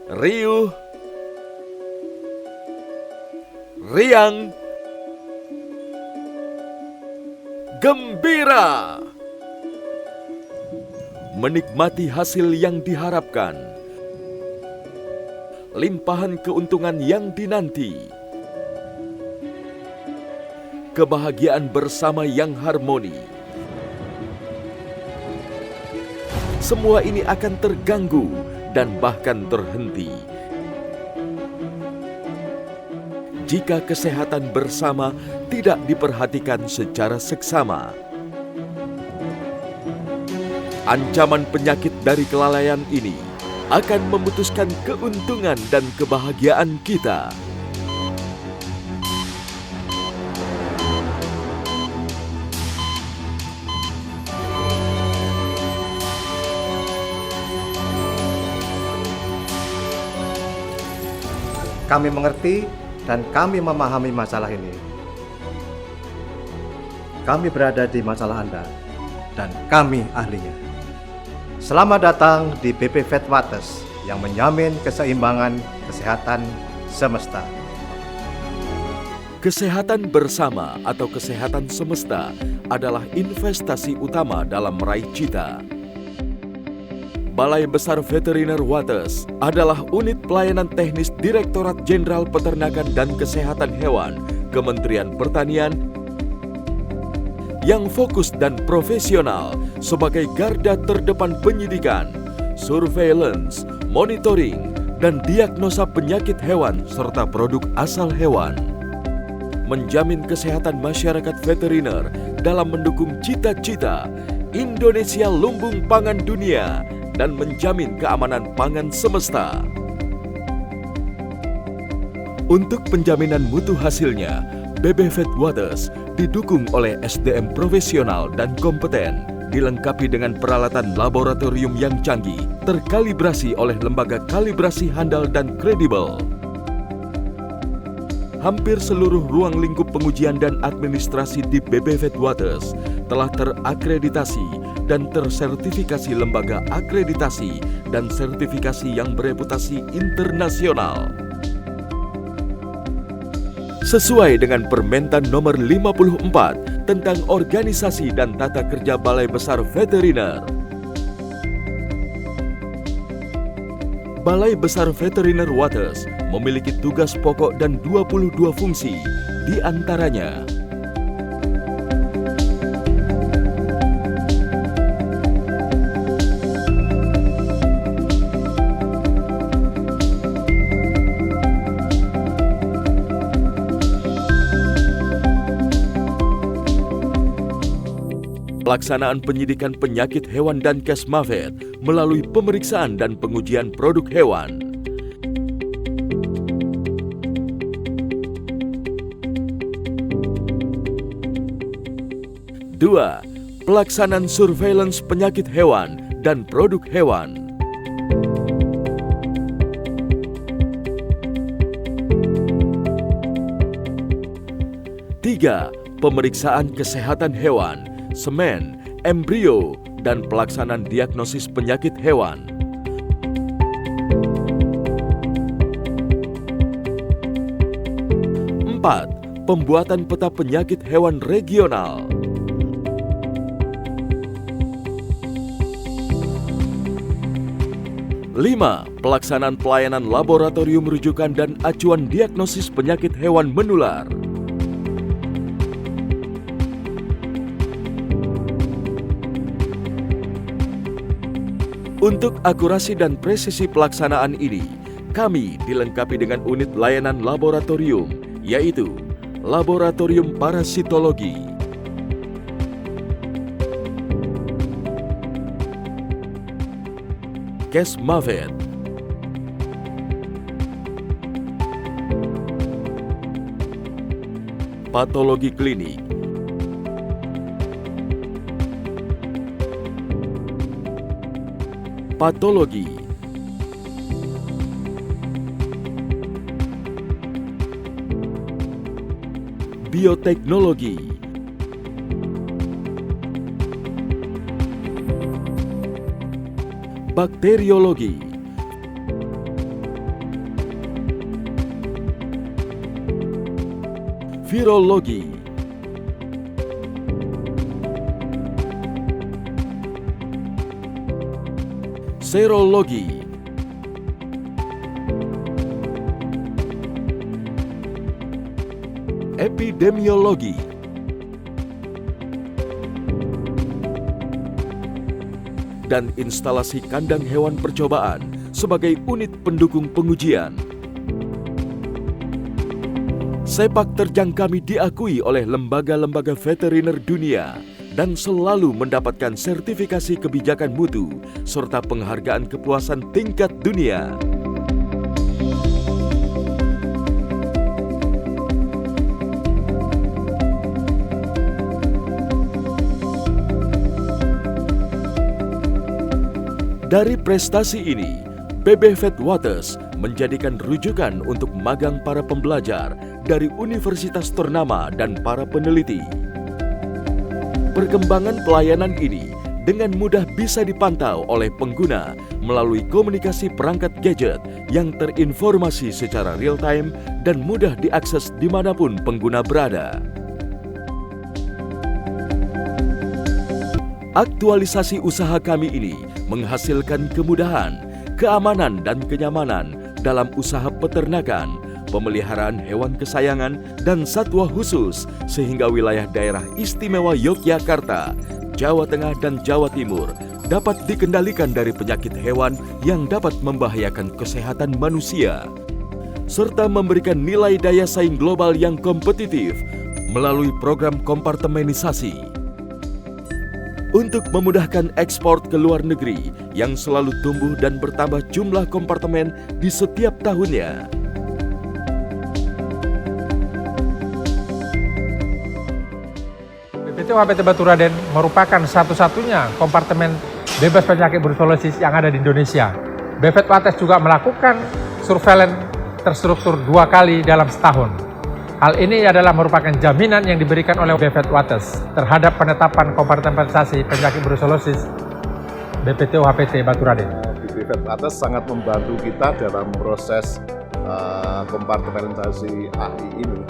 riuh, riang, gembira. Menikmati hasil yang diharapkan, limpahan keuntungan yang dinanti, kebahagiaan bersama yang harmoni. Semua ini akan terganggu dan bahkan terhenti jika kesehatan bersama tidak diperhatikan secara seksama. Ancaman penyakit dari kelalaian ini akan memutuskan keuntungan dan kebahagiaan kita. Kami mengerti dan kami memahami masalah ini. Kami berada di masalah Anda dan kami ahlinya. Selamat datang di BP Vetwaters yang menjamin keseimbangan kesehatan semesta. Kesehatan bersama atau kesehatan semesta adalah investasi utama dalam meraih cita. Balai Besar Veteriner Waters adalah unit pelayanan teknis Direktorat Jenderal Peternakan dan Kesehatan Hewan, Kementerian Pertanian, yang fokus dan profesional sebagai garda terdepan penyidikan, surveillance, monitoring, dan diagnosa penyakit hewan serta produk asal hewan. Menjamin kesehatan masyarakat veteriner dalam mendukung cita-cita Indonesia lumbung pangan dunia dan menjamin keamanan pangan semesta. Untuk penjaminan mutu hasilnya, BB Vetwaters didukung oleh SDM profesional dan kompeten, dilengkapi dengan peralatan laboratorium yang canggih, terkalibrasi oleh lembaga kalibrasi handal dan kredibel. Hampir seluruh ruang lingkup pengujian dan administrasi di BB Vetwaters telah terakreditasi dan tersertifikasi lembaga akreditasi dan sertifikasi yang bereputasi internasional. Sesuai dengan Permentan Nomor 54 tentang Organisasi dan Tata Kerja Balai Besar Veteriner. Balai Besar Veteriner Waters memiliki tugas pokok dan 22 fungsi, di antaranya pelaksanaan penyidikan penyakit hewan dan Kesmavet melalui pemeriksaan dan pengujian produk hewan. Dua, pelaksanaan surveillance penyakit hewan dan produk hewan. Tiga, pemeriksaan kesehatan hewan, semen, embrio, dan pelaksanaan diagnosis penyakit hewan. 4. Pembuatan peta penyakit hewan regional. 5. Pelaksanaan pelayanan laboratorium rujukan dan acuan diagnosis penyakit hewan menular. Untuk akurasi dan presisi pelaksanaan ini, kami dilengkapi dengan unit layanan laboratorium, yaitu Laboratorium Parasitologi, Kesmavet, Patologi Klinik, Patologi, Bioteknologi, Bakteriologi, virologi, serologi, epidemiologi, dan instalasi kandang hewan percobaan sebagai unit pendukung pengujian. Sepak terjang kami diakui oleh lembaga-lembaga veteriner dunia dan selalu mendapatkan sertifikasi kebijakan mutu serta penghargaan kepuasan tingkat dunia. Dari prestasi ini, PB Vetwaters menjadikan rujukan untuk magang para pembelajar dari universitas ternama dan para peneliti. Perkembangan pelayanan ini dengan mudah bisa dipantau oleh pengguna melalui komunikasi perangkat gadget yang terinformasi secara real-time dan mudah diakses dimanapun pengguna berada. Aktualisasi usaha kami ini menghasilkan kemudahan, keamanan, dan kenyamanan dalam usaha peternakan, pemeliharaan hewan kesayangan, dan satwa khusus, sehingga wilayah daerah istimewa Yogyakarta, Jawa Tengah, dan Jawa Timur dapat dikendalikan dari penyakit hewan yang dapat membahayakan kesehatan manusia, serta memberikan nilai daya saing global yang kompetitif melalui program kompartemenisasi. Untuk memudahkan ekspor ke luar negeri yang selalu tumbuh dan bertambah jumlah kompartemen di setiap tahunnya. BPTO HPT Baturaden merupakan satu-satunya kompartemen bebas penyakit brucellosis yang ada di Indonesia. Vetwaters juga melakukan surveillance terstruktur 2 kali dalam setahun. Hal ini adalah merupakan jaminan yang diberikan oleh Vetwaters terhadap penetapan kompartementasi penyakit brucellosis BPTO HPT Baturaden. Vetwaters sangat membantu kita dalam proses kompartementasi AI ini.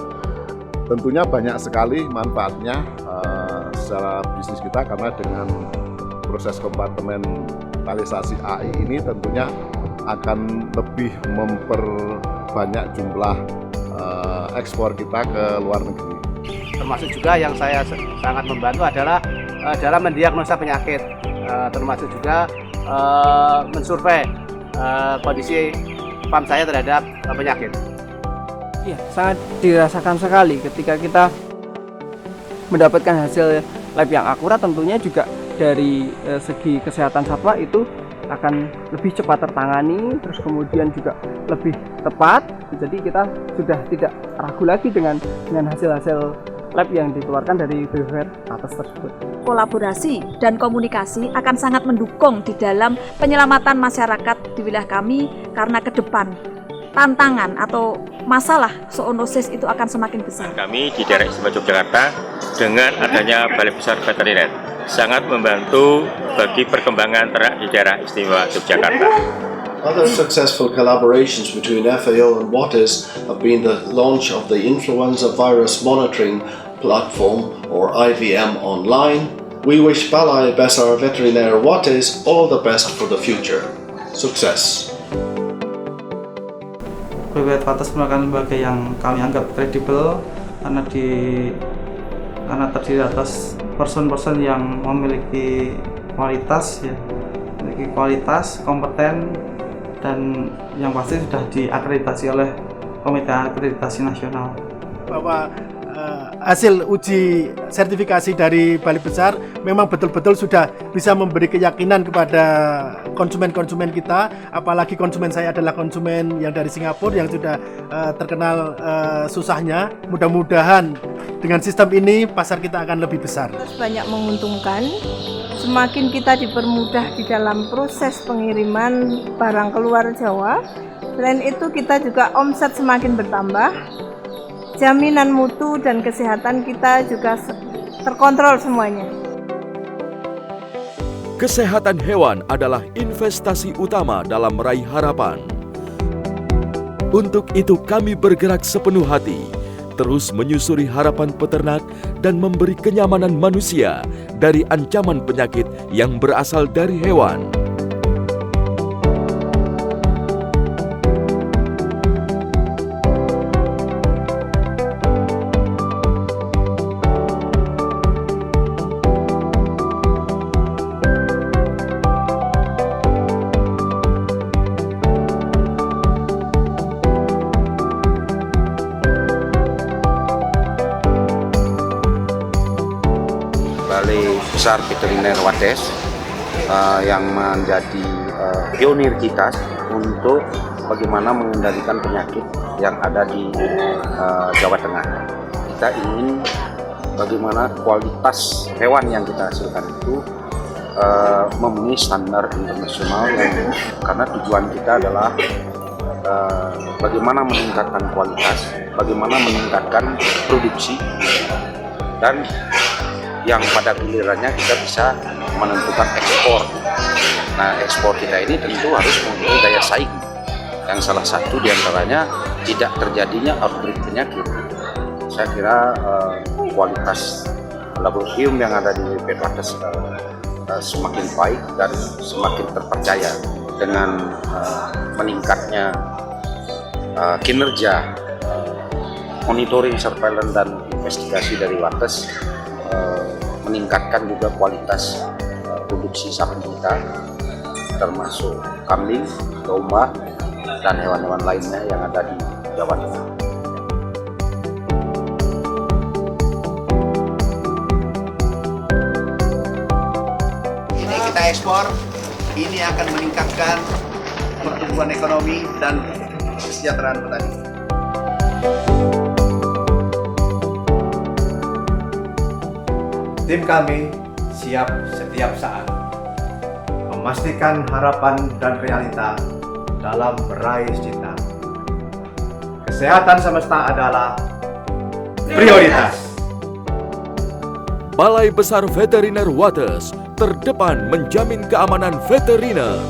Tentunya banyak sekali manfaatnya secara bisnis kita, karena dengan proses kompartementalisasi AI ini tentunya akan lebih memperbanyak jumlah ekspor kita ke luar negeri. Termasuk juga yang saya sangat membantu adalah dalam mendiagnosa penyakit, termasuk juga mensurvei kondisi farm saya terhadap penyakit. Ya, sangat dirasakan sekali ketika kita mendapatkan hasil lab yang akurat. Tentunya juga dari segi kesehatan satwa itu akan lebih cepat tertangani, terus kemudian juga lebih tepat. Jadi kita sudah tidak ragu lagi dengan hasil-hasil lab yang dikeluarkan dari Vetwaters tersebut. Kolaborasi dan komunikasi akan sangat mendukung di dalam penyelamatan masyarakat di wilayah kami, karena ke depan tantangan atau masalah zoonosis itu akan semakin besar. Kami di daerah istimewa Yogyakarta dengan adanya Balai Besar Veteriner sangat membantu bagi perkembangan ternak di daerah istimewa Yogyakarta. Other successful collaborations between FAO and Waters have been the launch of the Influenza Virus Monitoring Platform, or IVM Online. We wish Balai Besar Veteriner Waters all the best for the future. Sukses! Vetwaters merupakan lembaga yang kami anggap kredibel karena terdiri atas person-person yang memiliki kualitas, kompeten, dan yang pasti sudah diakreditasi oleh Komite Akreditasi Nasional. Bahwa hasil uji sertifikasi dari Balai Besar memang betul-betul sudah bisa memberi keyakinan kepada konsumen-konsumen kita, apalagi konsumen saya adalah konsumen yang dari Singapura yang sudah terkenal susahnya. Mudah-mudahan dengan sistem ini pasar kita akan lebih besar. Banyak menguntungkan, semakin kita dipermudah di dalam proses pengiriman barang keluar Jawa. Selain itu kita juga omset semakin bertambah. Jaminan mutu dan kesehatan kita juga terkontrol semuanya. Kesehatan hewan adalah investasi utama dalam meraih harapan. Untuk itu kami bergerak sepenuh hati terus menyusuri harapan peternak dan memberi kenyamanan manusia dari ancaman penyakit yang berasal dari hewan. Balai Besar Veteriner Wates yang menjadi pionir kita untuk bagaimana mengendalikan penyakit yang ada di Jawa Tengah. Kita ingin bagaimana kualitas hewan yang kita hasilkan itu memenuhi standar internasional, karena tujuan kita adalah bagaimana meningkatkan kualitas, bagaimana meningkatkan produksi, dan yang pada gilirannya kita bisa menentukan ekspor. Nah, ekspor kita ini tentu harus mempunyai daya saing, yang salah satu diantaranya tidak terjadinya outbreak penyakit. Saya kira kualitas laboratorium yang ada di Vetwates semakin baik dan semakin terpercaya dengan meningkatnya kinerja monitoring, surveillance, dan investigasi dari Wates, meningkatkan juga kualitas produksi sapi kita, termasuk kambing, domba, dan hewan-hewan lainnya yang ada di Jawa Tengah. Ini kita ekspor, ini akan meningkatkan pertumbuhan ekonomi dan kesejahteraan petani. Tim kami siap setiap saat memastikan harapan dan realita dalam meraih cita. Kesehatan semesta adalah prioritas. Balai Besar Veteriner Wates terdepan menjamin keamanan veteriner.